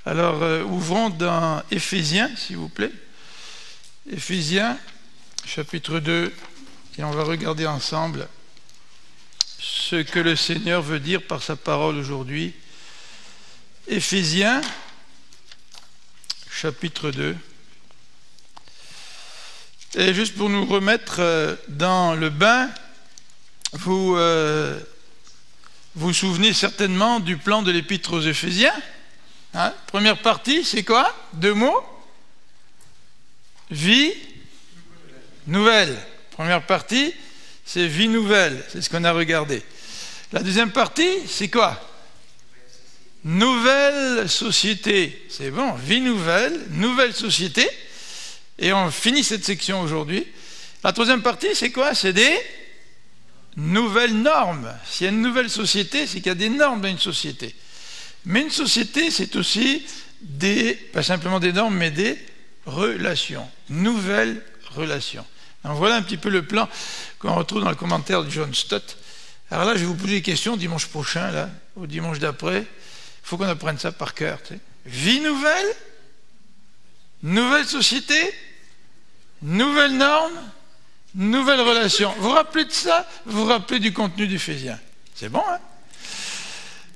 Alors, ouvrons dans Éphésiens, s'il vous plaît. Éphésiens, chapitre 2, et on va regarder ensemble ce que le Seigneur veut dire par sa parole aujourd'hui. Éphésiens, chapitre 2. Et juste pour nous remettre dans le bain, vous vous souvenez certainement du plan de l'Épître aux Éphésiens. Hein? Première partie, c'est quoi? 2 mots. Vie nouvelle. Première partie, c'est vie nouvelle. C'est ce qu'on a regardé. La deuxième partie, c'est quoi? Nouvelle société. C'est bon, vie nouvelle, nouvelle société. Et on finit cette section aujourd'hui. La troisième partie, c'est quoi? C'est des nouvelles normes. S'il y a une nouvelle société, c'est qu'il y a des normes dans une société. Mais une société, c'est aussi pas simplement des normes, mais des relations. Nouvelles relations. Donc voilà un petit peu le plan qu'on retrouve dans le commentaire de John Stott. Alors là, je vais vous poser des questions dimanche prochain, là, ou dimanche d'après. Il faut qu'on apprenne ça par cœur. Tu sais. Vie nouvelle, nouvelle société, nouvelles normes, nouvelles relations. Vous vous rappelez de ça? Vous vous rappelez du contenu d'Éphésiens? C'est bon, hein?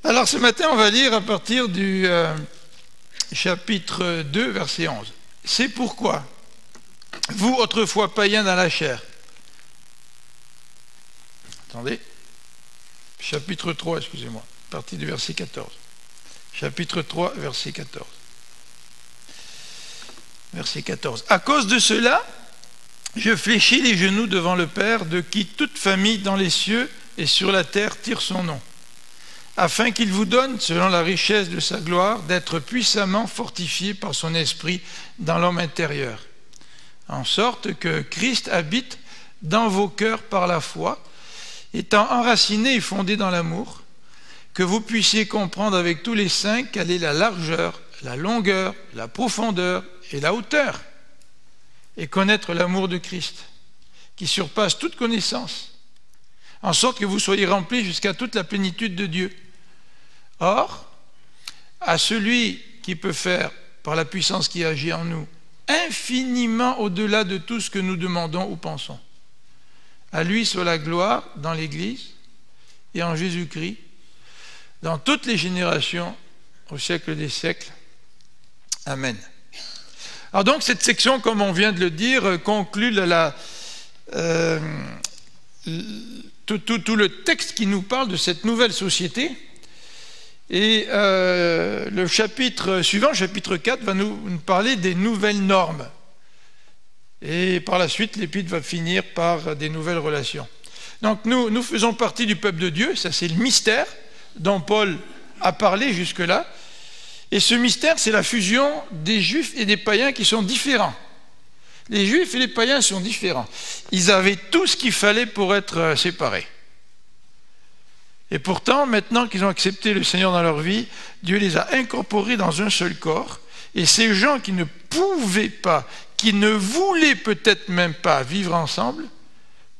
Alors ce matin, on va lire à partir du chapitre 2, verset 11. C'est pourquoi, vous autrefois païens dans la chair, attendez, chapitre 3, excusez-moi, à partir du verset 14. Chapitre 3, verset 14. Verset 14. À cause de cela, je fléchis les genoux devant le Père, de qui toute famille dans les cieux et sur la terre tire son nom, afin qu'il vous donne, selon la richesse de sa gloire, d'être puissamment fortifié par son esprit dans l'homme intérieur, en sorte que Christ habite dans vos cœurs par la foi, étant enraciné et fondé dans l'amour, que vous puissiez comprendre avec tous les saints quelle est la largeur, la longueur, la profondeur et la hauteur, et connaître l'amour de Christ, qui surpasse toute connaissance, en sorte que vous soyez remplis jusqu'à toute la plénitude de Dieu. Or, à celui qui peut faire, par la puissance qui agit en nous, infiniment au-delà de tout ce que nous demandons ou pensons, à lui soit la gloire dans l'Église et en Jésus-Christ, dans toutes les générations, au siècle des siècles. Amen. Alors donc, cette section, comme on vient de le dire, conclut tout le texte qui nous parle de cette nouvelle société. Et le chapitre suivant, chapitre 4, va nous parler des nouvelles normes. Et par la suite, l'épître va finir par des nouvelles relations. Donc nous faisons partie du peuple de Dieu, ça c'est le mystère dont Paul a parlé jusque-là. Et ce mystère, c'est la fusion des juifs et des païens qui sont différents. Les juifs et les païens sont différents. Ils avaient tout ce qu'il fallait pour être séparés. Et pourtant, maintenant qu'ils ont accepté le Seigneur dans leur vie, Dieu les a incorporés dans un seul corps. Et ces gens qui ne pouvaient pas, qui ne voulaient peut-être même pas vivre ensemble,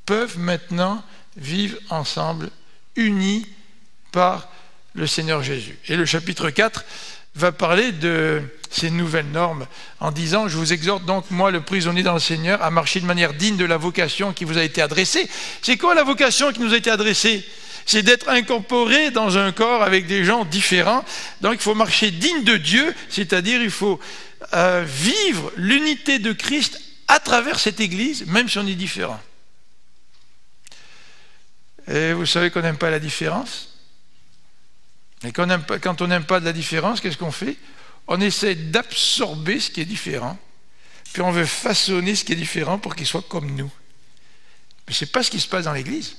peuvent maintenant vivre ensemble, unis par le Seigneur Jésus. Et le chapitre 4 va parler de ces nouvelles normes en disant « Je vous exhorte donc, moi, le prisonnier dans le Seigneur, à marcher de manière digne de la vocation qui vous a été adressée. » C'est quoi la vocation qui nous a été adressée? C'est d'être incorporé dans un corps avec des gens différents. Donc il faut marcher digne de Dieu, c'est-à-dire il faut vivre l'unité de Christ à travers cette Église, même si on est différent. Et vous savez qu'on n'aime pas la différence. Et quand on n'aime pas de la différence, qu'est-ce qu'on fait? On essaie d'absorber ce qui est différent, puis on veut façonner ce qui est différent pour qu'il soit comme nous. Mais ce n'est pas ce qui se passe dans l'Église.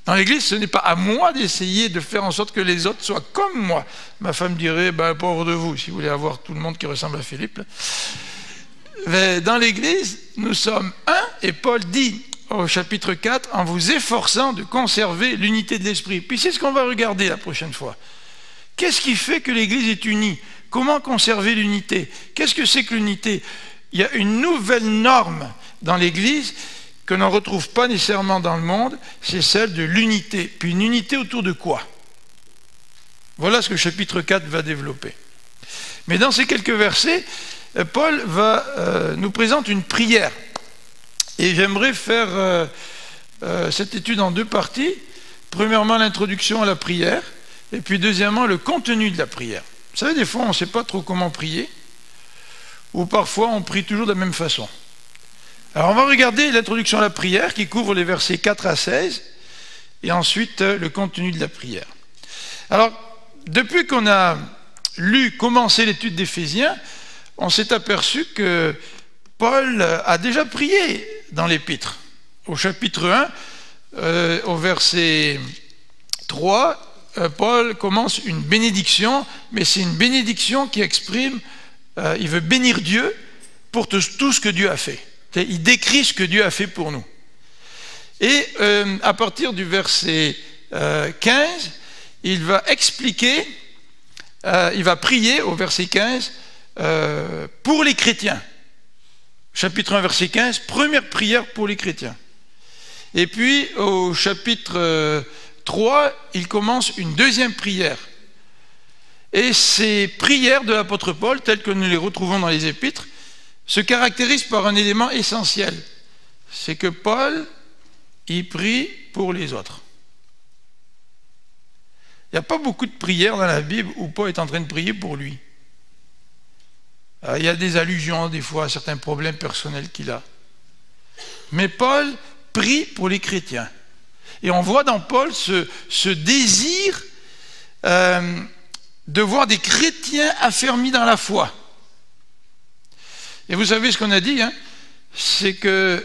Dans l'Église, ce n'est pas à moi d'essayer de faire en sorte que les autres soient comme moi. Ma femme dirait, pauvre de vous, si vous voulez avoir tout le monde qui ressemble à Philippe. Mais dans l'Église, nous sommes un, et Paul dit au chapitre 4, en vous efforçant de conserver l'unité de l'esprit. Puis c'est ce qu'on va regarder la prochaine fois. Qu'est-ce qui fait que l'Église est unie? Comment conserver l'unité? Qu'est-ce que c'est que l'unité? Il y a une nouvelle norme dans l'Église que l'on ne retrouve pas nécessairement dans le monde, c'est celle de l'unité. Puis une unité autour de quoi? Voilà ce que le chapitre 4 va développer. Mais dans ces quelques versets, Paul nous présente une prière. Et j'aimerais faire cette étude en deux parties. Premièrement, l'introduction à la prière, et puis deuxièmement, le contenu de la prière. Vous savez, des fois, on ne sait pas trop comment prier, ou parfois, on prie toujours de la même façon. Alors, on va regarder l'introduction à la prière, qui couvre les versets 4 à 16, et ensuite, le contenu de la prière. Alors, depuis qu'on a commencé l'étude d'Éphésiens, on s'est aperçu que Paul a déjà prié dans l'Épître. Au chapitre 1, au verset 3, Paul commence une bénédiction, mais c'est une bénédiction qui exprime, il veut bénir Dieu pour tout ce que Dieu a fait. Il décrit ce que Dieu a fait pour nous. Et à partir du verset 15, il va expliquer, il va prier au verset 15 pour les chrétiens. Chapitre 1, verset 15, première prière pour les chrétiens. Et puis au chapitre 3, il commence une deuxième prière. Et ces prières de l'apôtre Paul, telles que nous les retrouvons dans les épîtres, se caractérisent par un élément essentiel. C'est que Paul, il prie pour les autres. Il n'y a pas beaucoup de prières dans la Bible où Paul est en train de prier pour lui. Il y a des allusions des fois à certains problèmes personnels qu'il a. Mais Paul prie pour les chrétiens. Et on voit dans Paul ce désir de voir des chrétiens affermis dans la foi. Et vous savez ce qu'on a dit, hein, c'est que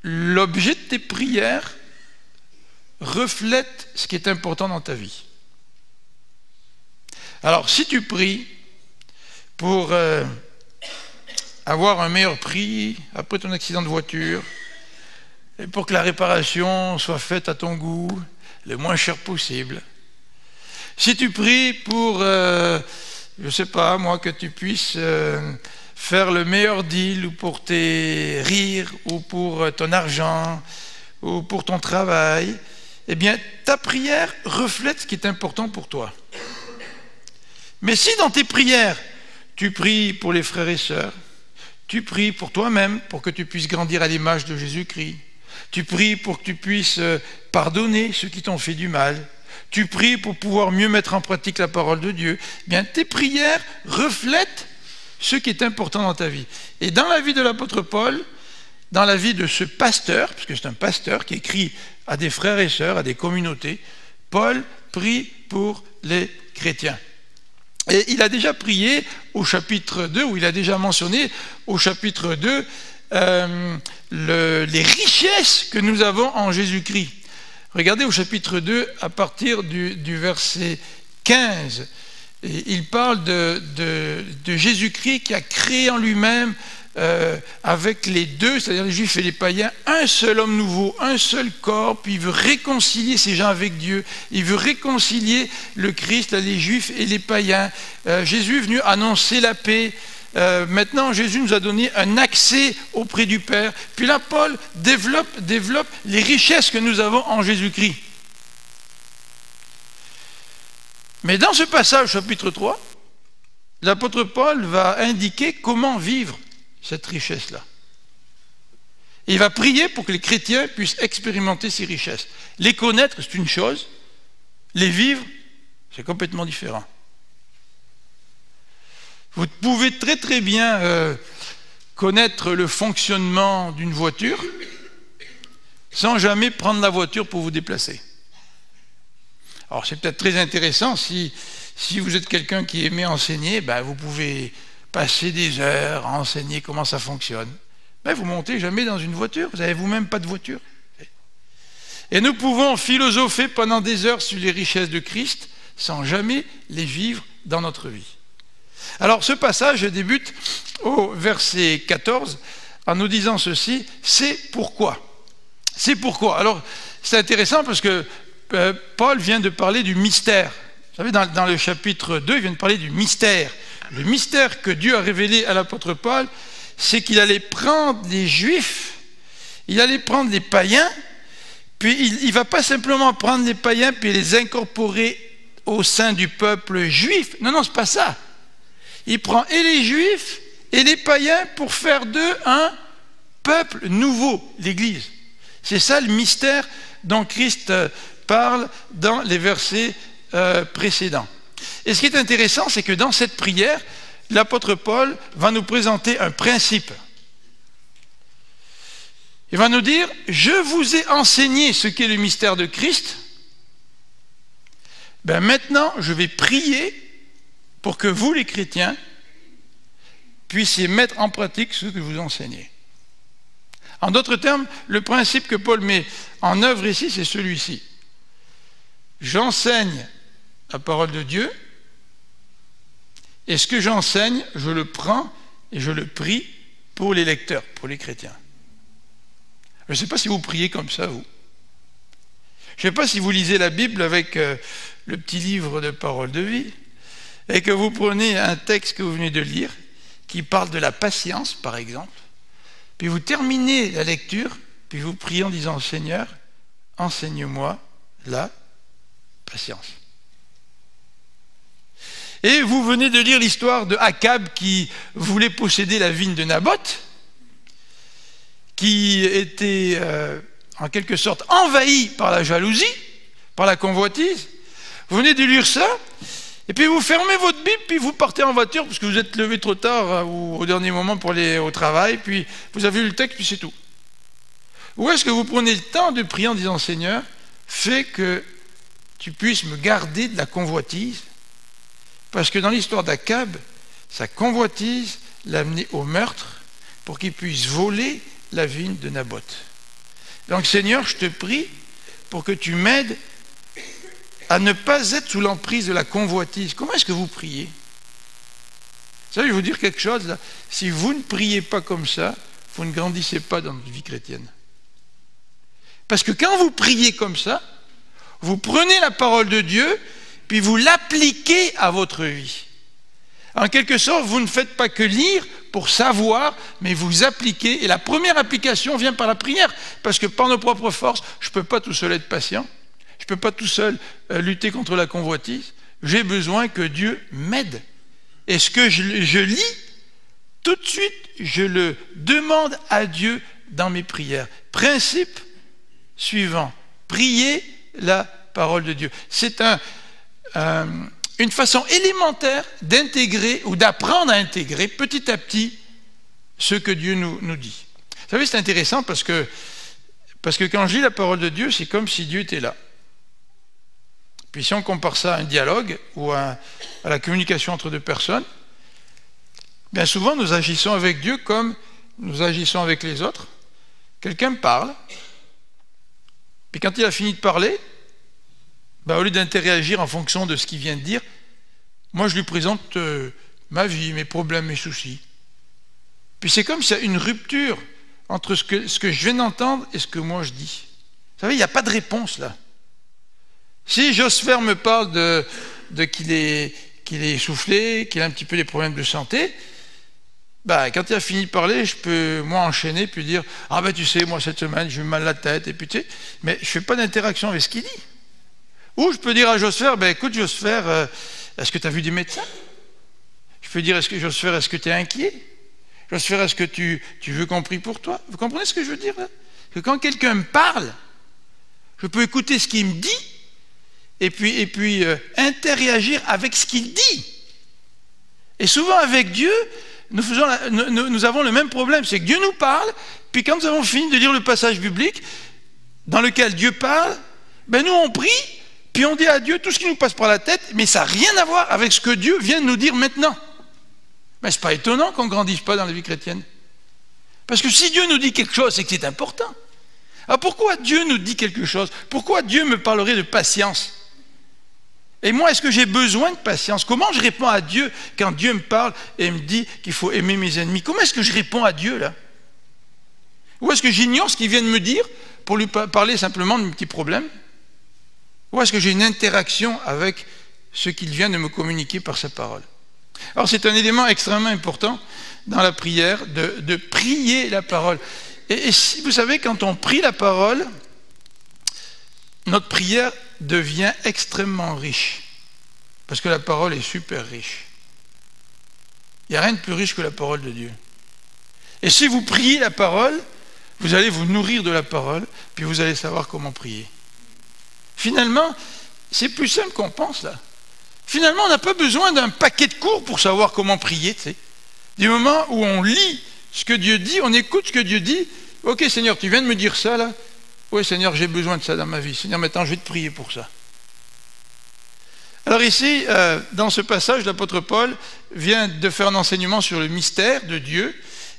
l'objet de tes prières reflète ce qui est important dans ta vie. Alors, si tu pries pour avoir un meilleur prix après ton accident de voiture, et pour que la réparation soit faite à ton goût, le moins cher possible. Si tu pries pour, je ne sais pas moi, que tu puisses faire le meilleur deal, ou pour tes rires, ou pour ton argent, ou pour ton travail, eh bien, ta prière reflète ce qui est important pour toi. Mais si dans tes prières, tu pries pour les frères et sœurs, tu pries pour toi-même, pour que tu puisses grandir à l'image de Jésus-Christ, tu pries pour que tu puisses pardonner ceux qui t'ont fait du mal, tu pries pour pouvoir mieux mettre en pratique la parole de Dieu, eh bien tes prières reflètent ce qui est important dans ta vie. Et dans la vie de l'apôtre Paul, dans la vie de ce pasteur, parce que c'est un pasteur qui écrit à des frères et sœurs, à des communautés, Paul prie pour les chrétiens. Et il a déjà prié au chapitre 2, où il a déjà mentionné au chapitre 2 les richesses que nous avons en Jésus-Christ. Regardez au chapitre 2, à partir du verset 15, et il parle de Jésus-Christ qui a créé en lui-même, avec les deux, c'est-à-dire les Juifs et les païens, un seul homme nouveau, un seul corps, puis il veut réconcilier ces gens avec Dieu, il veut réconcilier le Christ, les Juifs et les païens. Jésus est venu annoncer la paix. Maintenant, Jésus nous a donné un accès auprès du Père. Puis là, Paul développe les richesses que nous avons en Jésus-Christ. Mais dans ce passage, chapitre 3, l'apôtre Paul va indiquer comment vivre cette richesse-là. Il va prier pour que les chrétiens puissent expérimenter ces richesses. Les connaître, c'est une chose. Les vivre, c'est complètement différent. Vous pouvez très très bien connaître le fonctionnement d'une voiture sans jamais prendre la voiture pour vous déplacer. Alors c'est peut-être très intéressant si vous êtes quelqu'un qui aimait enseigner, ben, vous pouvez passer des heures à enseigner comment ça fonctionne. Mais vous ne montez jamais dans une voiture, vous n'avez vous-même pas de voiture. Et nous pouvons philosopher pendant des heures sur les richesses de Christ sans jamais les vivre dans notre vie. Alors ce passage débute au verset 14 en nous disant ceci, c'est pourquoi. C'est pourquoi. Alors c'est intéressant parce que Paul vient de parler du mystère. Vous savez, dans le chapitre 2, il vient de parler du mystère. Le mystère que Dieu a révélé à l'apôtre Paul, c'est qu'il allait prendre les Juifs, il allait prendre les païens, puis il ne va pas simplement prendre les païens puis les incorporer au sein du peuple juif. Non, non, ce n'est pas ça. Il prend et les Juifs et les païens pour faire d'eux un peuple nouveau, l'Église. C'est ça le mystère dont Christ parle dans les versets précédents. Et ce qui est intéressant, c'est que dans cette prière, l'apôtre Paul va nous présenter un principe. Il va nous dire, je vous ai enseigné ce qu'est le mystère de Christ. Ben maintenant, je vais prier pour que vous, les chrétiens, puissiez mettre en pratique ce que vous enseignez. En d'autres termes, le principe que Paul met en œuvre ici, c'est celui-ci. J'enseigne la parole de Dieu, et ce que j'enseigne, je le prends et je le prie pour les lecteurs, pour les chrétiens. Je ne sais pas si vous priez comme ça, vous. Je ne sais pas si vous lisez la Bible avec le petit livre de paroles de vie, et que vous prenez un texte que vous venez de lire, qui parle de la patience, par exemple, puis vous terminez la lecture, puis vous priez en disant, Seigneur, enseigne-moi la patience. Et vous venez de lire l'histoire de Akab qui voulait posséder la vigne de Naboth, qui était en quelque sorte envahi par la jalousie, par la convoitise. Vous venez de lire ça, et puis vous fermez votre Bible, puis vous partez en voiture, parce que vous êtes levé trop tard ou au dernier moment pour aller au travail, puis vous avez lu le texte, puis c'est tout. Ou est-ce que vous prenez le temps de prier en disant, Seigneur, fais que tu puisses me garder de la convoitise, parce que dans l'histoire d'Akab, sa convoitise l'a amené au meurtre pour qu'il puisse voler la vigne de Naboth. Donc Seigneur, je te prie pour que tu m'aides à ne pas être sous l'emprise de la convoitise. Comment est-ce que vous priez? Vous savez, je vais vous dire quelque chose, là. Si vous ne priez pas comme ça, vous ne grandissez pas dans votre vie chrétienne. Parce que quand vous priez comme ça, vous prenez la parole de Dieu, puis vous l'appliquez à votre vie. En quelque sorte, vous ne faites pas que lire pour savoir, mais vous appliquez. Et la première application vient par la prière, parce que par nos propres forces, je ne peux pas tout seul être patient, je ne peux pas tout seul lutter contre la convoitise. J'ai besoin que Dieu m'aide. Et ce que je lis, tout de suite, je le demande à Dieu dans mes prières. Principe suivant, prier la parole de Dieu. C'est une façon élémentaire d'intégrer ou d'apprendre à intégrer petit à petit ce que Dieu nous dit. Vous savez, c'est intéressant parce que quand je lis la parole de Dieu, c'est comme si Dieu était là. Puis si on compare ça à un dialogue ou à la communication entre deux personnes, bien souvent nous agissons avec Dieu comme nous agissons avec les autres. Quelqu'un me parle, puis quand il a fini de parler, au lieu d'interagir en fonction de ce qu'il vient de dire, moi je lui présente ma vie, mes problèmes, mes soucis. Puis c'est comme s'il y a une rupture entre ce que je viens d'entendre et ce que moi je dis. Vous savez, il n'y a pas de réponse là. Si Joseph me parle de qu'il est essoufflé, qu'il a un petit peu des problèmes de santé, quand il a fini de parler, je peux moi enchaîner puis dire « Ah tu sais, moi cette semaine j'ai eu mal à la tête » et puis tu sais, mais je ne fais pas d'interaction avec ce qu'il dit. Ou je peux dire à Joseph, écoute Joseph, est-ce que tu as vu des médecins? Je peux dire, Joseph, est-ce que tu es inquiet? Joseph, est-ce que tu veux qu'on prie pour toi? Vous comprenez ce que je veux dire là? Que quand quelqu'un me parle, je peux écouter ce qu'il me dit et puis interagir avec ce qu'il dit. Et souvent avec Dieu, nous avons le même problème, c'est que Dieu nous parle, puis quand nous avons fini de lire le passage biblique dans lequel Dieu parle, nous on prie, puis on dit à Dieu tout ce qui nous passe par la tête, mais ça n'a rien à voir avec ce que Dieu vient de nous dire maintenant. Mais c'est pas étonnant qu'on ne grandisse pas dans la vie chrétienne. Parce que si Dieu nous dit quelque chose, c'est que c'est important. Alors pourquoi Dieu nous dit quelque chose? Pourquoi Dieu me parlerait de patience? Et moi, est-ce que j'ai besoin de patience? Comment je réponds à Dieu quand Dieu me parle et me dit qu'il faut aimer mes ennemis? Comment est-ce que je réponds à Dieu là? Ou est-ce que j'ignore ce qu'il vient de me dire pour lui parler simplement de mes petits problèmes? Ou est-ce que j'ai une interaction avec ce qu'il vient de me communiquer par sa parole? Alors c'est un élément extrêmement important dans la prière, de prier la parole. Et si vous savez, quand on prie la parole, notre prière devient extrêmement riche. Parce que la parole est super riche. Il n'y a rien de plus riche que la parole de Dieu. Et si vous priez la parole, vous allez vous nourrir de la parole, puis vous allez savoir comment prier. Finalement, c'est plus simple qu'on pense là. Finalement, on n'a pas besoin d'un paquet de cours pour savoir comment prier. Tu sais. Du moment où on lit ce que Dieu dit, on écoute ce que Dieu dit. Ok Seigneur, tu viens de me dire ça là. Oui Seigneur, j'ai besoin de ça dans ma vie. Seigneur, maintenant je vais te prier pour ça. Alors ici, dans ce passage, l'apôtre Paul vient de faire un enseignement sur le mystère de Dieu.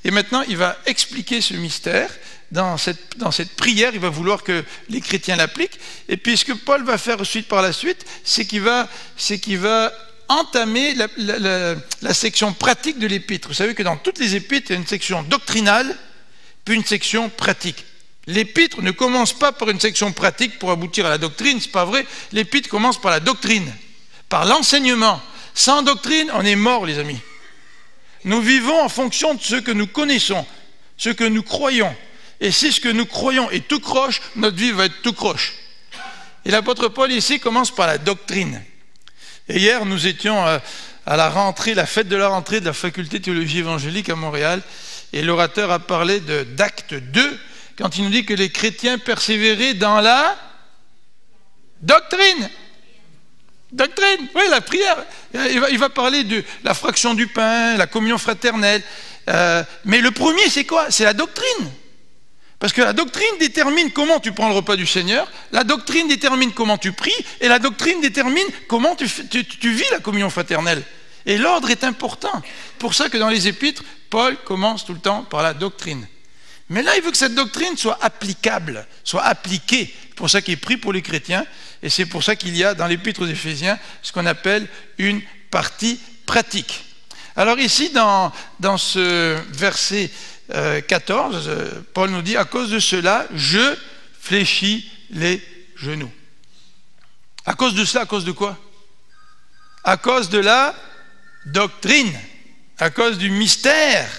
Et maintenant, il va expliquer ce mystère. Dans cette prière, il va vouloir que les chrétiens l'appliquent. Et puis ce que Paul va faire ensuite par la suite, c'est qu'il va entamer la section pratique de l'épître. Vous savez que dans toutes les épîtres, il y a une section doctrinale, puis une section pratique. L'épître ne commence pas par une section pratique pour aboutir à la doctrine, c'est pas vrai. L'épître commence par la doctrine, par l'enseignement. Sans doctrine, on est mort, les amis. Nous vivons en fonction de ce que nous connaissons, ce que nous croyons. Et si ce que nous croyons est tout croche, notre vie va être tout croche. Et l'apôtre Paul ici commence par la doctrine. Et hier, nous étions à la rentrée, la fête de la rentrée de la faculté de théologie évangélique à Montréal. Et l'orateur a parlé d'Acte 2, quand il nous dit que les chrétiens persévéraient dans la doctrine. Doctrine, oui, la prière. Il va parler de la fraction du pain, la communion fraternelle. Mais le premier, c'est quoi? C'est la doctrine. Parce que la doctrine détermine comment tu prends le repas du Seigneur, la doctrine détermine comment tu pries, et la doctrine détermine comment tu vis la communion fraternelle. Et l'ordre est important. C'est pour ça que dans les épîtres, Paul commence tout le temps par la doctrine. Mais là, il veut que cette doctrine soit applicable, soit appliquée. C'est pour ça qu'il prie pour les chrétiens, et c'est pour ça qu'il y a dans l'épître aux Éphésiens ce qu'on appelle une partie pratique. Alors ici, dans ce verset 14, Paul nous dit, à cause de cela, je fléchis les genoux. À cause de cela, à cause de quoi? À cause de la doctrine, à cause du mystère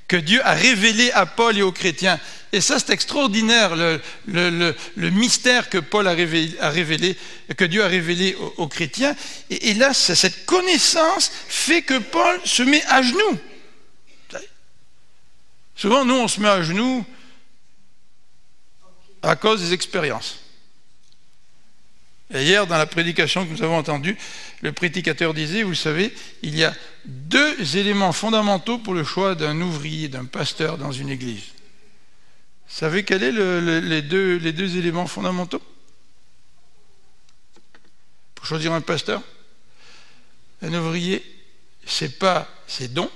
que Dieu a révélé à Paul et aux chrétiens. Et ça, c'est extraordinaire, le mystère que Paul a révélé, que Dieu a révélé aux chrétiens. Et là, cette connaissance fait que Paul se met à genoux. Souvent, nous, on se met à genoux à cause des expériences. Et hier, dans la prédication que nous avons entendue, le prédicateur disait, vous savez, il y a deux éléments fondamentaux pour le choix d'un ouvrier, d'un pasteur dans une église. Vous savez quels sont les deux éléments fondamentaux pour choisir un pasteur? Un ouvrier, c'est pas ses dons.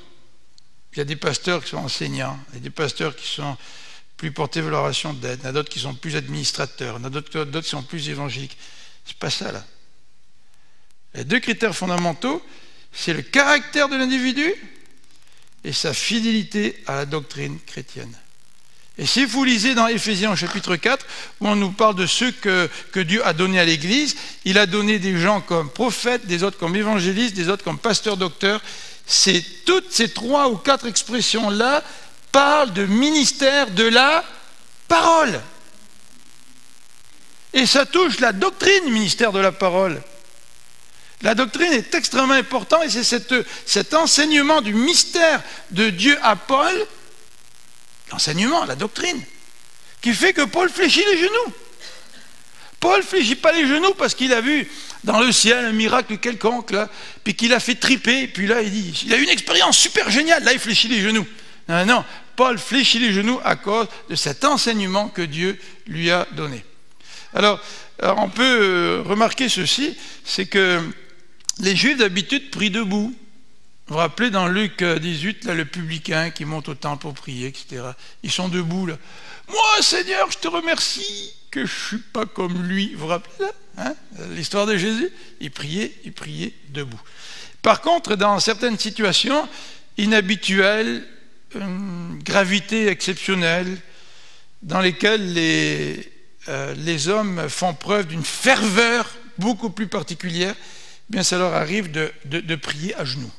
Il y a des pasteurs qui sont enseignants, il y a des pasteurs qui sont plus portés vers l'oration d'aide, il y en a d'autres qui sont plus administrateurs, il y en a d'autres qui sont plus évangéliques. C'est pas ça là. Les deux critères fondamentaux, c'est le caractère de l'individu et sa fidélité à la doctrine chrétienne. Et si vous lisez dans Éphésiens au chapitre 4, où on nous parle de ceux que Dieu a donnés à l'Église, il a donné des gens comme prophètes, des autres comme évangélistes, des autres comme pasteurs, docteurs. Toutes ces 3 ou 4 expressions-là parlent de ministère de la parole. Et ça touche la doctrine, ministère de la parole. La doctrine est extrêmement importante et c'est cet enseignement du mystère de Dieu à Paul, l'enseignement, la doctrine, qui fait que Paul fléchit les genoux. Paul ne fléchit pas les genoux parce qu'il a vu dans le ciel un miracle quelconque, là, puis qu'il a fait triper, puis là il dit, il a eu une expérience super géniale, là il fléchit les genoux. Non, non, Paul fléchit les genoux à cause de cet enseignement que Dieu lui a donné. Alors on peut remarquer ceci, c'est que les Juifs d'habitude prient debout. Vous vous rappelez dans Luc 18, là, le publicain qui monte au temple pour prier, etc. Ils sont debout là. Moi, Seigneur, je te remercie que je ne suis pas comme lui. Vous vous rappelez là, hein, l'histoire de Jésus? Il priait debout. Par contre, dans certaines situations inhabituelles, gravité exceptionnelle, dans lesquelles les hommes font preuve d'une ferveur beaucoup plus particulière, eh bien ça leur arrive de prier à genoux.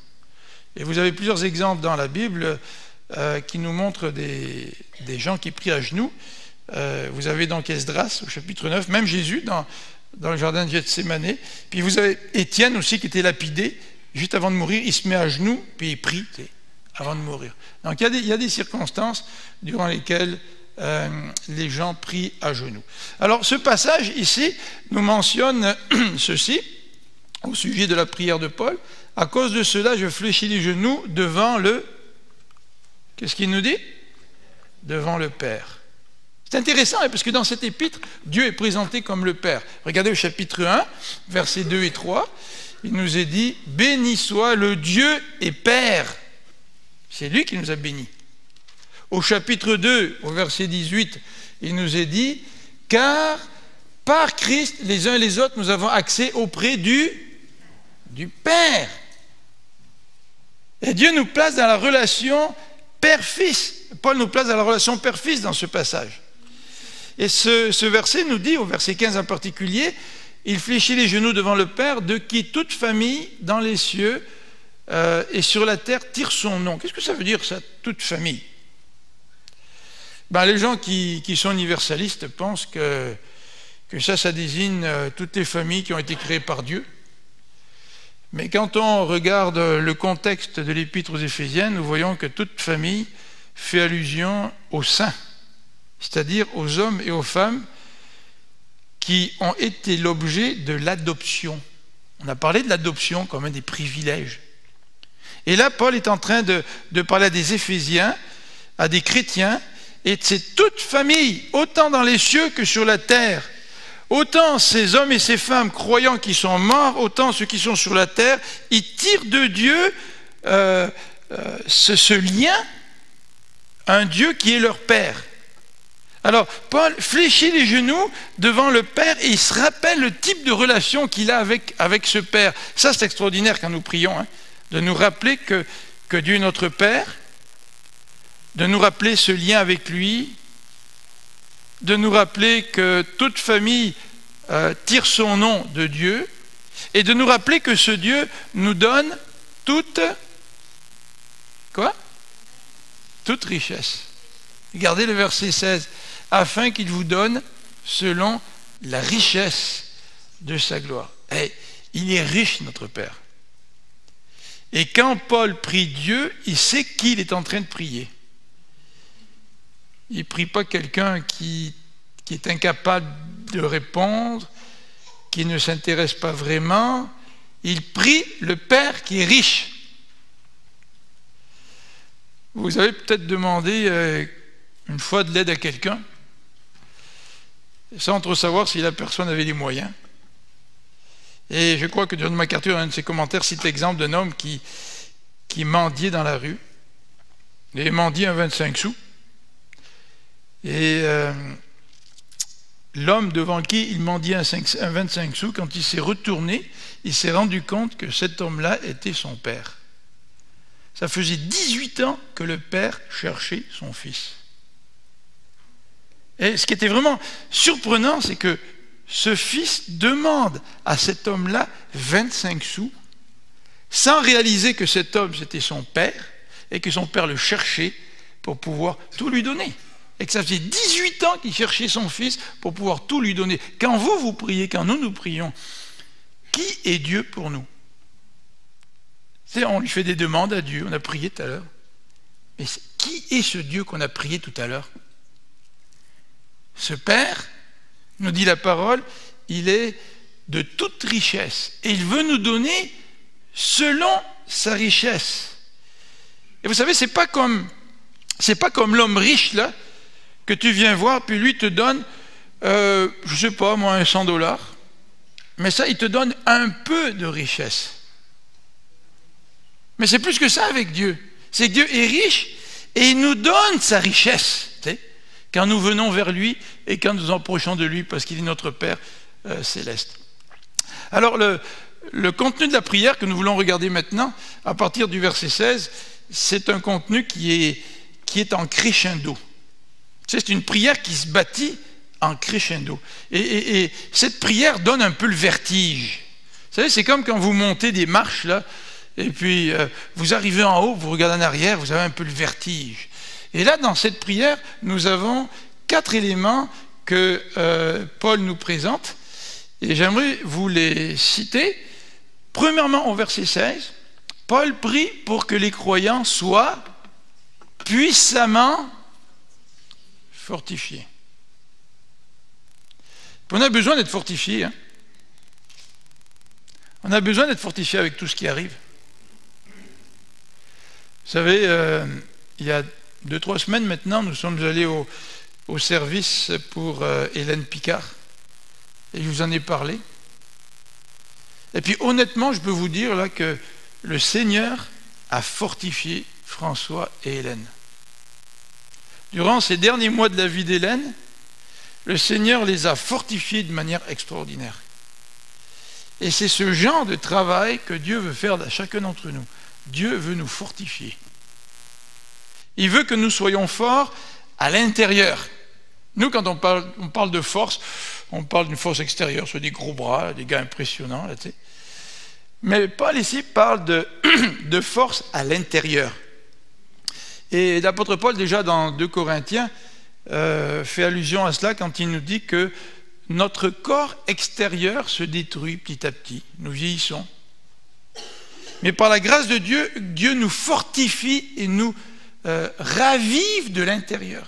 Et vous avez plusieurs exemples dans la Bible qui nous montrent des gens qui prient à genoux. Vous avez donc Esdras au chapitre 9, même Jésus dans le jardin de Gethsémané. Puis vous avez Étienne aussi qui était lapidé. Juste avant de mourir, il se met à genoux, puis il prie. avant de mourir. Donc il y a des circonstances durant lesquelles les gens prient à genoux. Alors ce passage ici nous mentionne ceci au sujet de la prière de Paul. À cause de cela, je fléchis les genoux devant le... Qu'est-ce qu'il nous dit? Devant le Père. C'est intéressant, parce que dans cet épître, Dieu est présenté comme le Père. Regardez au chapitre 1, versets 2 et 3, il nous est dit « Béni soit le Dieu et Père ». C'est lui qui nous a bénis. Au chapitre 2, au verset 18, il nous est dit « Car par Christ, les uns et les autres, nous avons accès auprès du Père ». Et Dieu nous place dans la relation Père-Fils. Paul nous place dans la relation Père-Fils dans ce passage. Et ce verset nous dit, au verset 15 en particulier, « Il fléchit les genoux devant le Père, de qui toute famille dans les cieux et sur la terre tire son nom. » Qu'est-ce que ça veut dire, ça, toute famille? Les gens qui sont universalistes pensent que ça désigne toutes les familles qui ont été créées par Dieu. Mais quand on regarde le contexte de l'épître aux Éphésiens, nous voyons que toute famille fait allusion aux saints, c'est-à-dire aux hommes et aux femmes qui ont été l'objet de l'adoption. On a parlé de l'adoption comme un des privilèges. Et là, Paul est en train de parler à des Éphésiens, à des chrétiens, et c'est toute famille, autant dans les cieux que sur la terre. Autant ces hommes et ces femmes croyants qui sont morts, autant ceux qui sont sur la terre, ils tirent de Dieu ce lien, un Dieu qui est leur Père. Alors, Paul fléchit les genoux devant le Père et il se rappelle le type de relation qu'il a avec ce Père. Ça, c'est extraordinaire quand nous prions, hein, de nous rappeler que Dieu est notre Père, de nous rappeler ce lien avec lui, de nous rappeler que toute famille tire son nom de Dieu, et de nous rappeler que ce Dieu nous donne toute richesse. Regardez le verset 16. Afin qu'il vous donne selon la richesse de sa gloire. Et il est riche, notre Père. Et quand Paul prie Dieu, il sait qui il est en train de prier. Il ne prie pas quelqu'un qui est incapable de répondre, qui ne s'intéresse pas vraiment. Il prie le Père qui est riche. Vous avez peut-être demandé une fois de l'aide à quelqu'un, sans trop savoir si la personne avait les moyens. Et je crois que John MacArthur, dans un de ses commentaires, cite l'exemple d'un homme qui mendiait dans la rue. Il mendiait un 25 sous. Et l'homme devant qui il mendiait un 25 sous, quand il s'est retourné, il s'est rendu compte que cet homme-là était son père. Ça faisait 18 ans que le père cherchait son fils. Et ce qui était vraiment surprenant, c'est que ce fils demande à cet homme-là 25 sous, sans réaliser que cet homme, c'était son père, et que son père le cherchait pour pouvoir tout lui donner. Et que ça faisait 18 ans qu'il cherchait son fils pour pouvoir tout lui donner. Quand vous priez, quand nous prions, qui est Dieu pour nous? On lui fait des demandes à Dieu, on a prié tout à l'heure. Mais qui est ce Dieu qu'on a prié tout à l'heure? Ce Père, nous dit la parole, il est de toute richesse. Et il veut nous donner selon sa richesse. Et vous savez, c'est pas comme l'homme riche, là, que tu viens voir, puis lui te donne, je sais pas, moi, $100. Mais ça, il te donne un peu de richesse. Mais c'est plus que ça avec Dieu. C'est que Dieu est riche et il nous donne sa richesse. Quand nous venons vers lui et quand nous nous approchons de lui parce qu'il est notre Père céleste. Alors le contenu de la prière que nous voulons regarder maintenant, à partir du verset 16, c'est un contenu qui est en crescendo. C'est une prière qui se bâtit en crescendo. Et cette prière donne un peu le vertige. Vous savez, c'est comme quand vous montez des marches, là, et puis vous arrivez en haut, vous regardez en arrière, vous avez un peu le vertige. Et là, dans cette prière, nous avons 4 éléments que Paul nous présente, et j'aimerais vous les citer. Premièrement, au verset 16, Paul prie pour que les croyants soient puissamment fortifiés. On a besoin d'être fortifiés. Hein. On a besoin d'être fortifiés avec tout ce qui arrive. Vous savez, il y a 2-3 semaines maintenant, nous sommes allés au service pour Hélène Picard. Et je vous en ai parlé. Et puis honnêtement, je peux vous dire là que le Seigneur a fortifié François et Hélène. Durant ces derniers mois de la vie d'Hélène, le Seigneur les a fortifiés de manière extraordinaire. Et c'est ce genre de travail que Dieu veut faire à chacun d'entre nous. Dieu veut nous fortifier. Il veut que nous soyons forts à l'intérieur. Nous, quand on parle de force, on parle d'une force extérieure, soit des gros bras, des gars impressionnants, là, tu sais. Mais Paul ici parle de force à l'intérieur. Et l'apôtre Paul, déjà dans 2 Corinthiens, fait allusion à cela quand il nous dit que notre corps extérieur se détruit petit à petit. Nous vieillissons. Mais par la grâce de Dieu, Dieu nous fortifie et nous ravive de l'intérieur.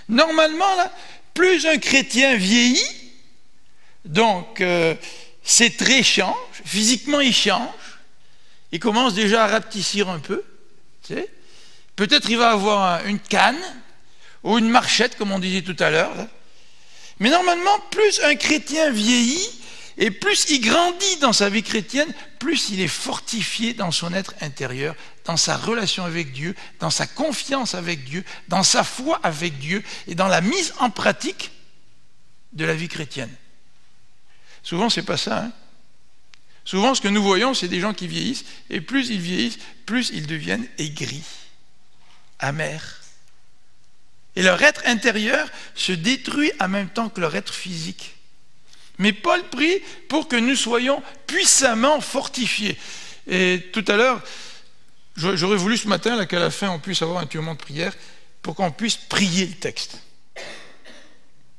Normalement, là, plus un chrétien vieillit, donc ses traits changent, physiquement il change, il commence déjà à rapetissir un peu, tu sais. Peut-être il va avoir une canne ou une marchette, comme on disait tout à l'heure. Mais normalement, plus un chrétien vieillit et plus il grandit dans sa vie chrétienne, plus il est fortifié dans son être intérieur, dans sa relation avec Dieu, dans sa confiance avec Dieu, dans sa foi avec Dieu et dans la mise en pratique de la vie chrétienne. Souvent, c'est pas ça. Hein. Souvent, ce que nous voyons, c'est des gens qui vieillissent, et plus ils vieillissent, plus ils deviennent aigris, amers. Et leur être intérieur se détruit en même temps que leur être physique. Mais Paul prie pour que nous soyons puissamment fortifiés. Et tout à l'heure, j'aurais voulu ce matin qu'à la fin on puisse avoir un moment de prière pour qu'on puisse prier le texte.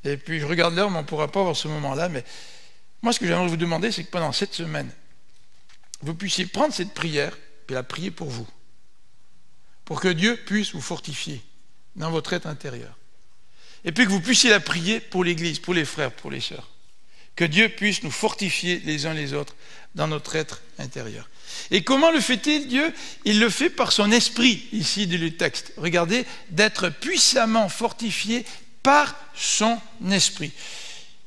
Et puis je regarde l'heure, mais on ne pourra pas avoir ce moment-là. Mais moi, ce que j'aimerais vous demander, c'est que pendant cette semaine, vous puissiez prendre cette prière et la prier pour vous. Pour que Dieu puisse vous fortifier dans votre être intérieur. Et puis que vous puissiez la prier pour l'Église, pour les frères, pour les sœurs. Que Dieu puisse nous fortifier les uns les autres dans notre être intérieur. Et comment le fait-il, Dieu? Il le fait par son esprit, ici dans le texte. Regardez, d'être puissamment fortifié par son esprit.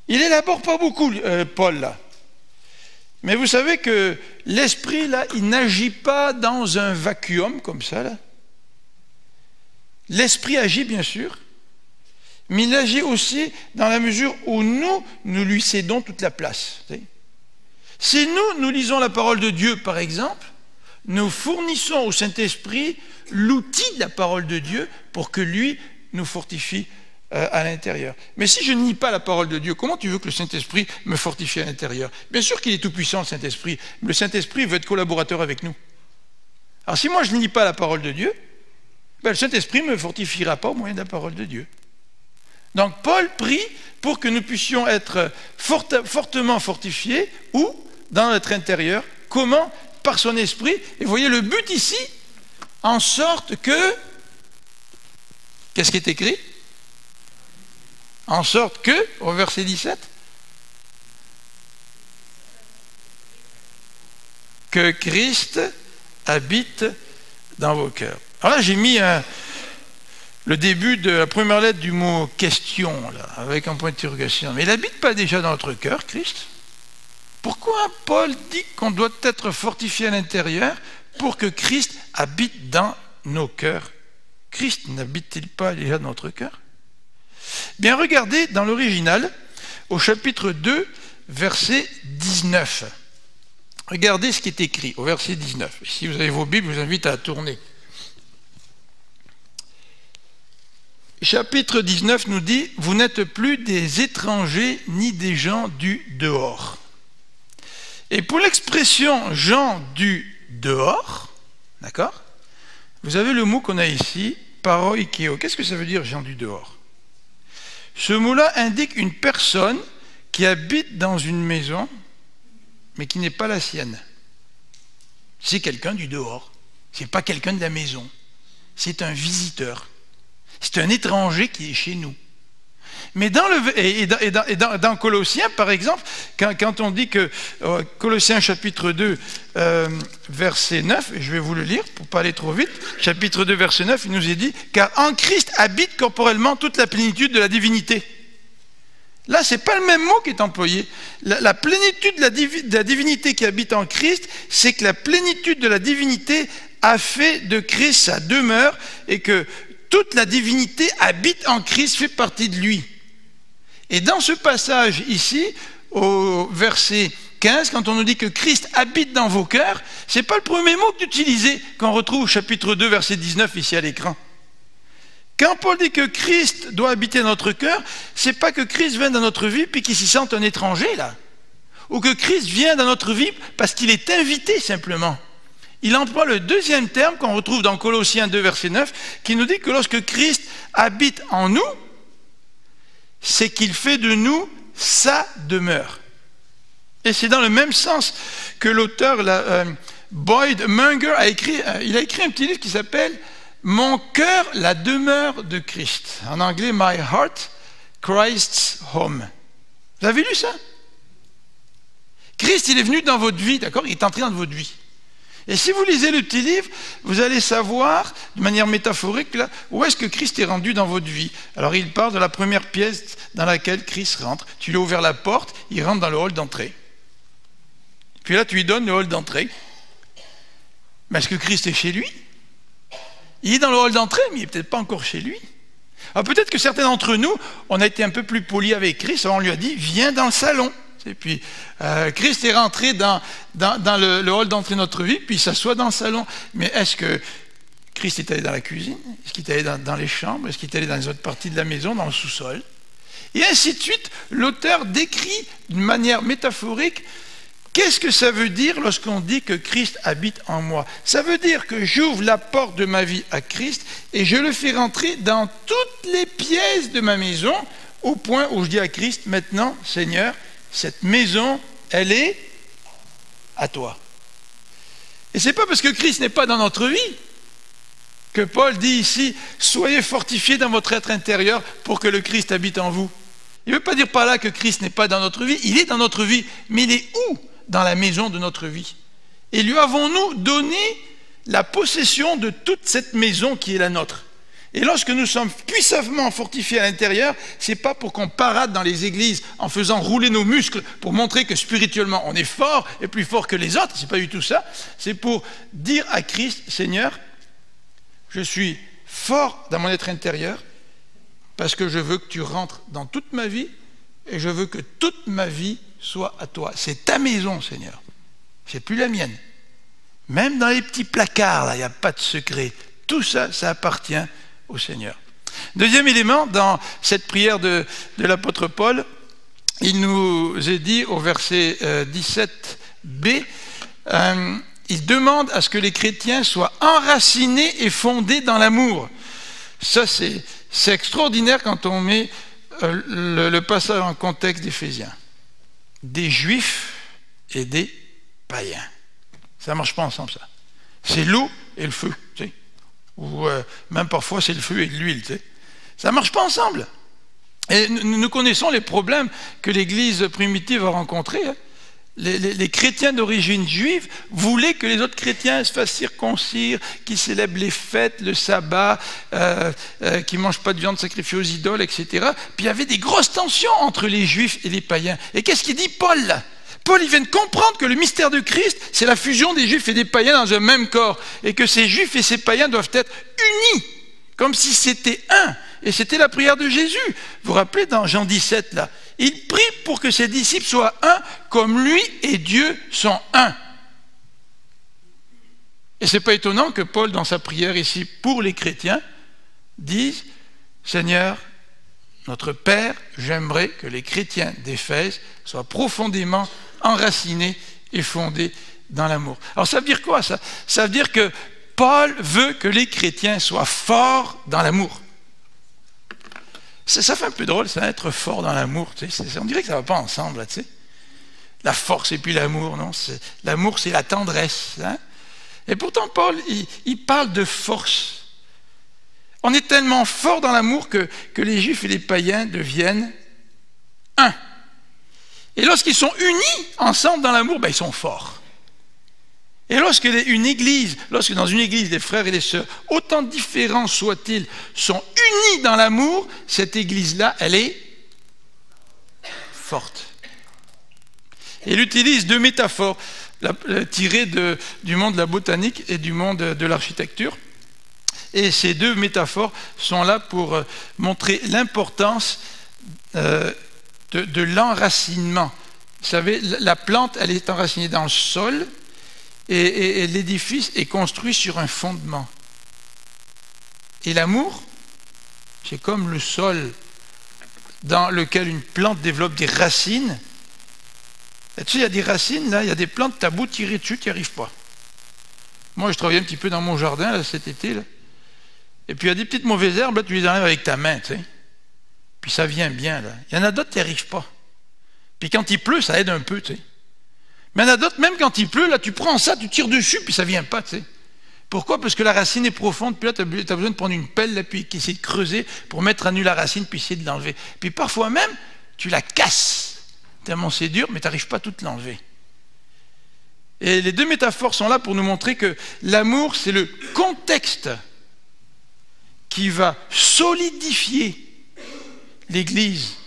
Il élabore pas beaucoup, Paul, là. Mais vous savez que l'esprit, là, il n'agit pas dans un vacuum comme ça, là. L'esprit agit, bien sûr, mais il agit aussi dans la mesure où nous lui cédons toute la place. Si nous lisons la parole de Dieu, par exemple, nous fournissons au Saint-Esprit l'outil de la parole de Dieu pour que lui nous fortifie à l'intérieur. Mais si je ne lis pas la parole de Dieu, comment tu veux que le Saint-Esprit me fortifie à l'intérieur? Bien sûr qu'il est tout puissant, le Saint-Esprit, mais le Saint-Esprit veut être collaborateur avec nous. Alors si moi je ne lis pas la parole de Dieu, ben, le Saint-Esprit ne me fortifiera pas au moyen de la parole de Dieu. Donc Paul prie pour que nous puissions être fortement fortifiés, ou dans notre intérieur. Comment? Par son esprit. Et vous voyez le but ici, en sorte que, qu'est-ce qui est écrit? En sorte que, au verset 17, que Christ habite dans vos cœurs. Alors là, j'ai mis le début de la première lettre du mot « question », là, avec un point d'interrogation. Mais il n'habite pas déjà dans notre cœur, Christ? Pourquoi Paul dit qu'on doit être fortifié à l'intérieur pour que Christ habite dans nos cœurs? Christ n'habite-t-il pas déjà dans notre cœur? Bien, regardez dans l'original, au chapitre 2, verset 19. Regardez ce qui est écrit au verset 19. Si vous avez vos Bibles, je vous invite à tourner. Chapitre 19 nous dit « Vous n'êtes plus des étrangers ni des gens du dehors ». Et pour l'expression « gens du dehors », d'accord, vous avez le mot qu'on a ici, « paroikeo ». Qu'est-ce que ça veut dire « gens du dehors » ? Ce mot-là indique une personne qui habite dans une maison, mais qui n'est pas la sienne. c'est quelqu'un du dehors. Ce n'est pas quelqu'un de la maison. C'est un visiteur. C'est un étranger qui est chez nous. Mais dans Colossiens, par exemple, quand on dit que Colossiens chapitre 2, verset 9, et je vais vous le lire pour ne pas aller trop vite, chapitre 2, verset 9, il nous est dit « Car en Christ habite corporellement toute la plénitude de la divinité. » Là, ce n'est pas le même mot qui est employé. La plénitude de la divinité qui habite en Christ, c'est que la plénitude de la divinité a fait de Christ sa demeure et que toute la divinité habite en Christ, fait partie de lui. Et dans ce passage ici, au verset 15, quand on nous dit que Christ habite dans vos cœurs, ce n'est pas le premier mot utilisé qu'on retrouve au chapitre 2, verset 19 ici à l'écran. Quand Paul dit que Christ doit habiter dans notre cœur, ce n'est pas que Christ vient dans notre vie puis qu'il s'y sente un étranger là. Ou que Christ vient dans notre vie parce qu'il est invité simplement. Il emploie le deuxième terme qu'on retrouve dans Colossiens 2, verset 9, qui nous dit que lorsque Christ habite en nous, c'est qu'il fait de nous sa demeure. Et c'est dans le même sens que l'auteur Boyd Munger a écrit un petit livre qui s'appelle « Mon cœur, la demeure de Christ ». En anglais, « My heart, Christ's home ». Vous avez lu ça? Christ, il est venu dans votre vie, d'accord? Il est entré dans votre vie. Et si vous lisez le petit livre, vous allez savoir, de manière métaphorique, là, où est-ce que Christ est rendu dans votre vie. Alors il part de la première pièce dans laquelle Christ rentre. Tu lui as ouvert la porte, il rentre dans le hall d'entrée. Puis là, tu lui donnes le hall d'entrée. Mais est-ce que Christ est chez lui? Il est dans le hall d'entrée, mais il n'est peut-être pas encore chez lui. Alors peut-être que certains d'entre nous, on a été un peu plus polis avec Christ, on lui a dit, viens dans le salon. Et puis, Christ est rentré dans le hall d'entrée de notre vie, puis il s'assoit dans le salon. Mais est-ce que Christ est allé dans la cuisine? Est-ce qu'il est allé dans les chambres? Est-ce qu'il est allé dans les autres parties de la maison, dans le sous-sol? Et ainsi de suite, l'auteur décrit d'une manière métaphorique qu'est-ce que ça veut dire lorsqu'on dit que Christ habite en moi. Ça veut dire que j'ouvre la porte de ma vie à Christ et je le fais rentrer dans toutes les pièces de ma maison, au point où je dis à Christ, maintenant, Seigneur, cette maison, elle est à toi. Et ce n'est pas parce que Christ n'est pas dans notre vie que Paul dit ici, soyez fortifiés dans votre être intérieur pour que le Christ habite en vous. Il ne veut pas dire par là que Christ n'est pas dans notre vie, il est dans notre vie, mais il est où dans la maison de notre vie? Et lui avons-nous donné la possession de toute cette maison qui est la nôtre? Et lorsque nous sommes puissamment fortifiés à l'intérieur, ce n'est pas pour qu'on parade dans les églises en faisant rouler nos muscles pour montrer que spirituellement on est fort et plus fort que les autres, ce n'est pas du tout ça. C'est pour dire à Christ, Seigneur, je suis fort dans mon être intérieur parce que je veux que tu rentres dans toute ma vie et je veux que toute ma vie soit à toi. C'est ta maison, Seigneur. C'est plus la mienne. Même dans les petits placards, là, il n'y a pas de secret. Tout ça, ça appartient au Seigneur. Deuxième élément, dans cette prière de l'apôtre Paul, il nous est dit au verset 17b, il demande à ce que les chrétiens soient enracinés et fondés dans l'amour. Ça, c'est extraordinaire quand on met le passage en contexte d'Éphésiens. Des juifs et des païens. Ça ne marche pas ensemble, ça. C'est l'eau et le feu, tu sais. Ou même parfois c'est le feu et l'huile, tu sais. Ça ne marche pas ensemble. Et nous connaissons les problèmes que l'Église primitive a rencontrés. Hein. Les chrétiens d'origine juive voulaient que les autres chrétiens se fassent circoncire, qu'ils célèbrent les fêtes, le sabbat, qu'ils ne mangent pas de viande sacrifiée aux idoles, etc. Puis il y avait des grosses tensions entre les juifs et les païens. Et qu'est-ce qu'il dit Paul là? Paul, il vient de comprendre que le mystère de Christ, c'est la fusion des juifs et des païens dans un même corps. Et que ces juifs et ces païens doivent être unis, comme si c'était un. Et c'était la prière de Jésus. Vous vous rappelez dans Jean 17, là, il prie pour que ses disciples soient un, comme lui et Dieu sont un. Et ce n'est pas étonnant que Paul, dans sa prière ici pour les chrétiens, dise, Seigneur, notre Père, j'aimerais que les chrétiens d'Éphèse soient profondément enracinés et fondés dans l'amour. Alors ça veut dire quoi ça? Ça veut dire que Paul veut que les chrétiens soient forts dans l'amour. Ça fait un peu drôle, ça, être fort dans l'amour. Tu sais, on dirait que ça ne va pas ensemble, là, tu sais. La force et puis l'amour, non? L'amour, c'est la tendresse. Hein? Et pourtant, Paul, il parle de force. On est tellement fort dans l'amour que les Juifs et les païens deviennent un. Et lorsqu'ils sont unis ensemble dans l'amour, ils sont forts. Et lorsque dans une église, les frères et les sœurs, autant différents soient-ils, sont unis dans l'amour, cette église-là, elle est forte. Et il utilise deux métaphores tirées du monde de la botanique et du monde de l'architecture. Et ces deux métaphores sont là pour montrer l'importance de l'enracinement. Vous savez, la plante, elle est enracinée dans le sol, et l'édifice est construit sur un fondement. Et l'amour, c'est comme le sol dans lequel une plante développe des racines. Et tu sais, il y a des racines, là, il y a des plantes, tu as beau tirer dessus, tu n'y arrives pas. Moi, je travaillais un petit peu dans mon jardin là, cet été, là, et puis il y a des petites mauvaises herbes, là, tu les enlèves avec ta main, tu sais. Puis ça vient bien, là. Il y en a d'autres, tu n'y arrives pas. Puis quand il pleut, ça aide un peu, tu sais. Mais il y en a d'autres, même quand il pleut, là, tu prends ça, tu tires dessus, puis ça ne vient pas, tu sais. Pourquoi? Parce que la racine est profonde, puis là, tu as besoin de prendre une pelle, là, puis essayer de creuser pour mettre à nu la racine, puis essayer de l'enlever. Puis parfois même, tu la casses. Tellement c'est dur, mais tu n'arrives pas à tout l'enlever. Et les deux métaphores sont là pour nous montrer que l'amour, c'est le contexte qui va solidifier l'Église.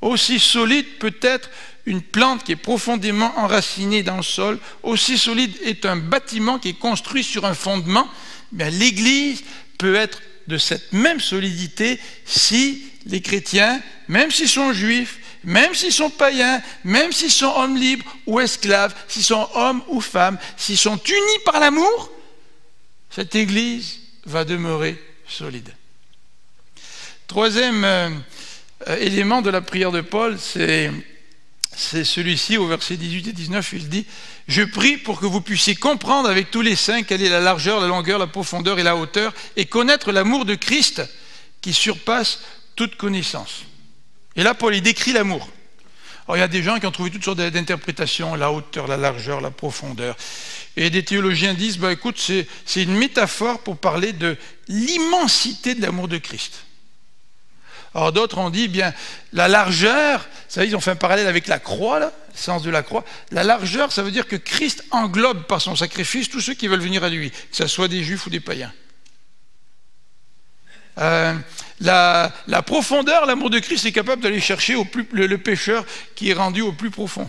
Aussi solide peut être une plante qui est profondément enracinée dans le sol, aussi solide est un bâtiment qui est construit sur un fondement. Mais l'Église peut être de cette même solidité si les chrétiens, même s'ils sont juifs, même s'ils sont païens, même s'ils sont hommes libres ou esclaves, s'ils sont hommes ou femmes, s'ils sont unis par l'amour, cette Église va demeurer solide. Troisième élément de la prière de Paul, c'est celui-ci au verset 18 et 19, il dit « Je prie pour que vous puissiez comprendre avec tous les saints quelle est la largeur, la longueur, la profondeur et la hauteur, et connaître l'amour de Christ qui surpasse toute connaissance. » Et là, Paul, il décrit l'amour. Alors, il y a des gens qui ont trouvé toutes sortes d'interprétations, la hauteur, la largeur, la profondeur. Et des théologiens disent, écoute, c'est une métaphore pour parler de l'immensité de l'amour de Christ. Alors d'autres ont dit, la largeur, vous savez, ils ont fait un parallèle avec la croix, là, le sens de la croix. La largeur, ça veut dire que Christ englobe par son sacrifice tous ceux qui veulent venir à lui, que ce soit des juifs ou des païens. La profondeur, l'amour de Christ est capable d'aller chercher le pécheur qui est rendu au plus profond.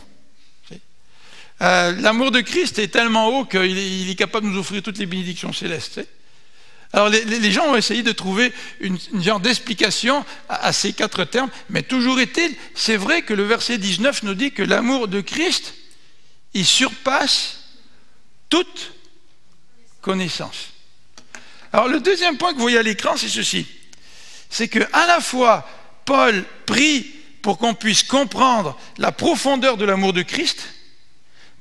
L'amour de Christ est tellement haut qu'il est capable de nous offrir toutes les bénédictions célestes. Alors les gens ont essayé de trouver une genre d'explication à ces quatre termes, mais toujours est-il, c'est vrai que le verset 19 nous dit que l'amour de Christ, il surpasse toute connaissance. Alors le deuxième point que vous voyez à l'écran, c'est ceci. C'est qu'à la fois, Paul prie pour qu'on puisse comprendre la profondeur de l'amour de Christ,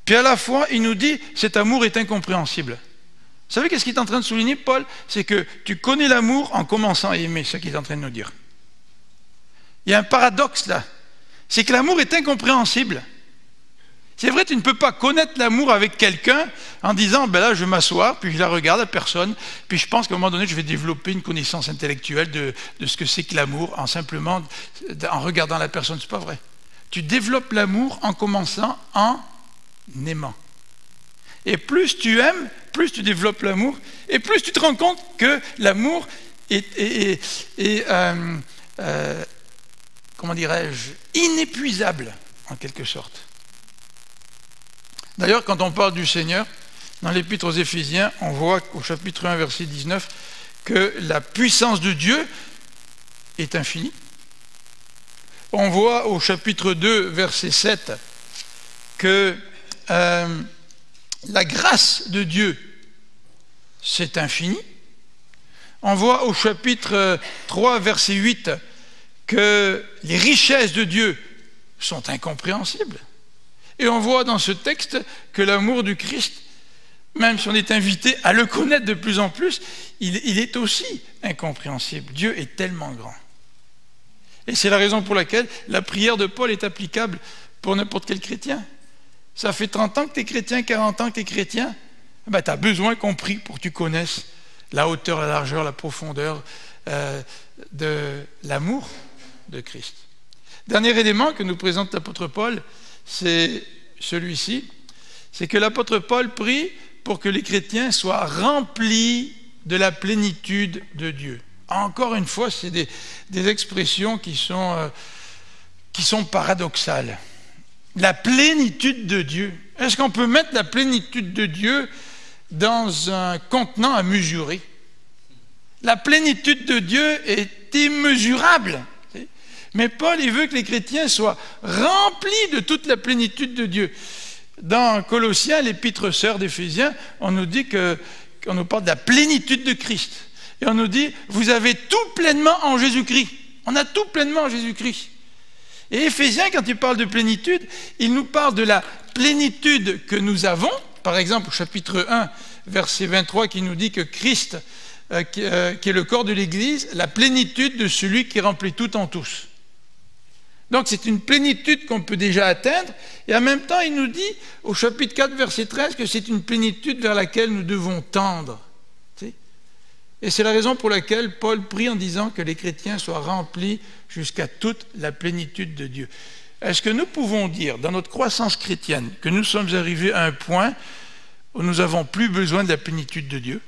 puis à la fois, il nous dit cet amour est incompréhensible. Vous savez qu'est-ce qu'il est en train de souligner, Paul? C'est que tu connais l'amour en commençant à aimer, c'est ce qu'il est en train de nous dire. Il y a un paradoxe là. C'est que l'amour est incompréhensible. C'est vrai, tu ne peux pas connaître l'amour avec quelqu'un en disant, là, je vais m'asseoir, puis je la regarde, la personne, puis je pense qu'à un moment donné, je vais développer une connaissance intellectuelle de ce que c'est que l'amour, en regardant la personne. C'est pas vrai. Tu développes l'amour en commençant en aimant. Et plus tu aimes, plus tu développes l'amour, et plus tu te rends compte que l'amour est comment dirais-je, inépuisable, en quelque sorte. D'ailleurs, quand on parle du Seigneur, dans l'Épître aux Éphésiens, on voit au chapitre 1, verset 19, que la puissance de Dieu est infinie. On voit au chapitre 2, verset 7, que la grâce de Dieu, c'est infini. On voit au chapitre 3, verset 8, que les richesses de Dieu sont incompréhensibles. Et on voit dans ce texte que l'amour du Christ, même si on est invité à le connaître de plus en plus, il est aussi incompréhensible. Dieu est tellement grand. Et c'est la raison pour laquelle la prière de Paul est applicable pour n'importe quel chrétien. Ça fait 30 ans que tu es chrétien, 40 ans que tu es chrétien. Ben, tu as besoin qu'on prie pour que tu connaisses la hauteur, la largeur, la profondeur de l'amour de Christ. Dernier élément que nous présente l'apôtre Paul, c'est celui-ci, c'est que l'apôtre Paul prie pour que les chrétiens soient remplis de la plénitude de Dieu. Encore une fois, c'est des expressions qui sont paradoxales. La plénitude de Dieu. Est-ce qu'on peut mettre la plénitude de Dieu dans un contenant à mesurer? La plénitude de Dieu est immesurable. Mais Paul, il veut que les chrétiens soient remplis de toute la plénitude de Dieu. Dans Colossiens, l'épître sœur d'Éphésiens, on nous dit qu'on nous parle de la plénitude de Christ. Et on nous dit, vous avez tout pleinement en Jésus-Christ. On a tout pleinement en Jésus-Christ. Et Éphésiens, quand il parle de plénitude, il nous parle de la plénitude que nous avons. Par exemple, au chapitre 1, verset 23, qui nous dit que Christ, qui est le corps de l'Église, la plénitude de celui qui remplit tout en tous. Donc c'est une plénitude qu'on peut déjà atteindre, et en même temps il nous dit au chapitre 4 verset 13 que c'est une plénitude vers laquelle nous devons tendre. Et c'est la raison pour laquelle Paul prie en disant que les chrétiens soient remplis jusqu'à toute la plénitude de Dieu. Est-ce que nous pouvons dire dans notre croissance chrétienne que nous sommes arrivés à un point où nous n'avons plus besoin de la plénitude de Dieu?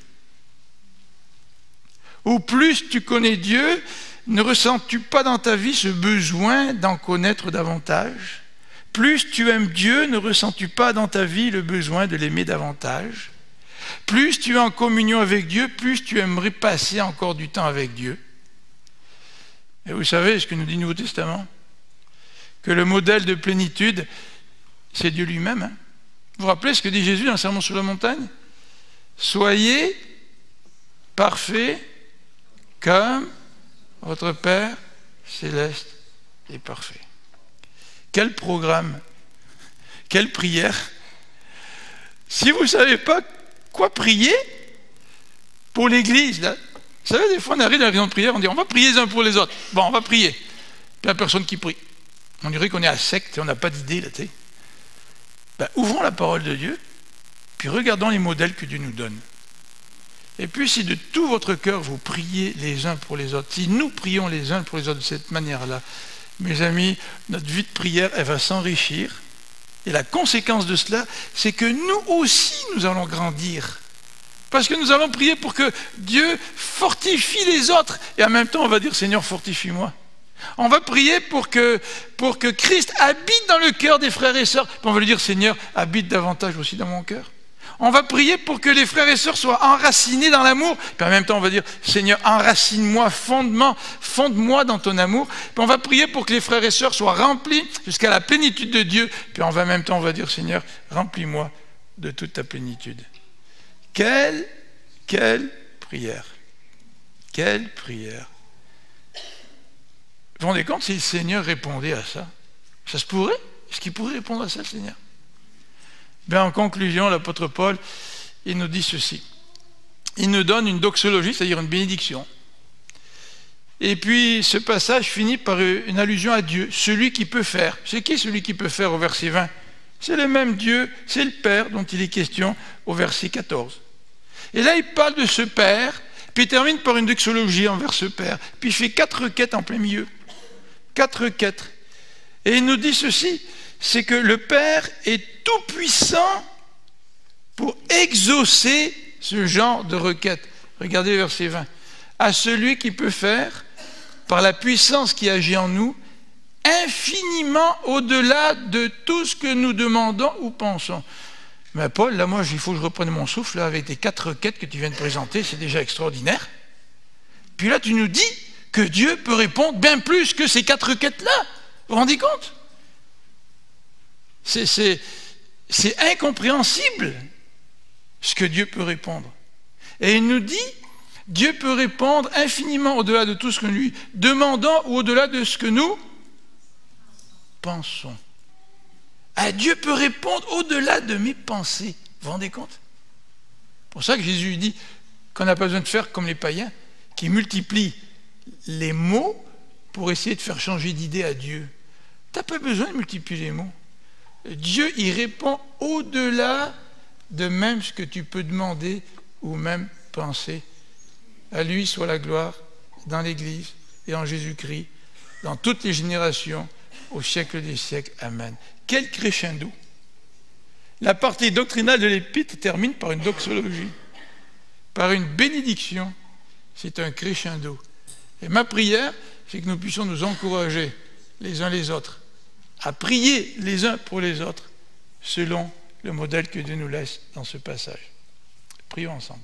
Ou plus tu connais Dieu, ne ressens-tu pas dans ta vie ce besoin d'en connaître davantage? Plus tu aimes Dieu, ne ressens-tu pas dans ta vie le besoin de l'aimer davantage? Plus tu es en communion avec Dieu, plus tu aimerais passer encore du temps avec Dieu. Et vous savez ce que nous dit le Nouveau Testament? Que le modèle de plénitude, c'est Dieu lui-même. Hein? Vous vous rappelez ce que dit Jésus dans le Sermon sur la montagne? Soyez parfaits comme votre Père céleste est parfait. Quel programme, quelle prière. Si vous ne savez pas quoi prier pour l'Église, là, vous savez, des fois on arrive dans la réunion de prière, on dit on va prier les uns pour les autres. Bon, on va prier. Puis il n'y a personne qui prie. On dirait qu'on est à secte, on n'a pas d'idée là, tu sais. Ben, ouvrons la parole de Dieu, puis regardons les modèles que Dieu nous donne. Et puis si de tout votre cœur vous priez les uns pour les autres, si nous prions les uns pour les autres de cette manière-là, mes amis, notre vie de prière, elle va s'enrichir. Et la conséquence de cela, c'est que nous aussi, nous allons grandir. Parce que nous allons prier pour que Dieu fortifie les autres. Et en même temps, on va dire, Seigneur, fortifie-moi. On va prier pour que Christ habite dans le cœur des frères et sœurs. Puis on va lui dire, Seigneur, habite davantage aussi dans mon cœur. On va prier pour que les frères et sœurs soient enracinés dans l'amour. Puis en même temps, on va dire, Seigneur, enracine-moi, fonde-moi dans ton amour. Puis on va prier pour que les frères et sœurs soient remplis jusqu'à la plénitude de Dieu. Puis en même temps, on va dire, Seigneur, remplis-moi de toute ta plénitude. Quelle prière. Quelle prière. Vous vous rendez compte si le Seigneur répondait à ça? Ça se pourrait? Est-ce qu'il pourrait répondre à ça, le Seigneur? Bien, en conclusion, l'apôtre Paul, il nous dit ceci. Il nous donne une doxologie, c'est-à-dire une bénédiction. Et puis, ce passage finit par une allusion à Dieu, celui qui peut faire. C'est qui celui qui peut faire au verset 20? C'est le même Dieu, c'est le Père dont il est question au verset 14. Et là, il parle de ce Père, puis il termine par une doxologie envers ce Père. Puis il fait 4 requêtes en plein milieu. 4 requêtes. Et il nous dit ceci, c'est que le Père est tout puissant pour exaucer ce genre de requête. Regardez verset 20. À celui qui peut faire, par la puissance qui agit en nous, infiniment au-delà de tout ce que nous demandons ou pensons. Mais Paul, là, moi, il faut que je reprenne mon souffle là, avec tes 4 requêtes que tu viens de présenter, c'est déjà extraordinaire. Puis là, tu nous dis que Dieu peut répondre bien plus que ces 4 requêtes-là. Vous vous rendez compte? C'est incompréhensible ce que Dieu peut répondre. Et il nous dit, Dieu peut répondre infiniment au-delà de tout ce que nous lui demandons ou au-delà de ce que nous pensons. Ah, Dieu peut répondre au-delà de mes pensées. Vous vous rendez compte? C'est pour ça que Jésus dit qu'on n'a pas besoin de faire comme les païens qui multiplient les mots pour essayer de faire changer d'idée à Dieu. Tu n'as pas besoin de multiplier les mots. Dieu, il répond au-delà de même ce que tu peux demander ou même penser. À lui soit la gloire dans l'Église et en Jésus-Christ, dans toutes les générations, au siècle des siècles. Amen. Quel crescendo! La partie doctrinale de l'Épître termine par une doxologie, par une bénédiction. C'est un crescendo. Et ma prière, c'est que nous puissions nous encourager les uns les autres à prier les uns pour les autres selon le modèle que Dieu nous laisse dans ce passage. Prions ensemble.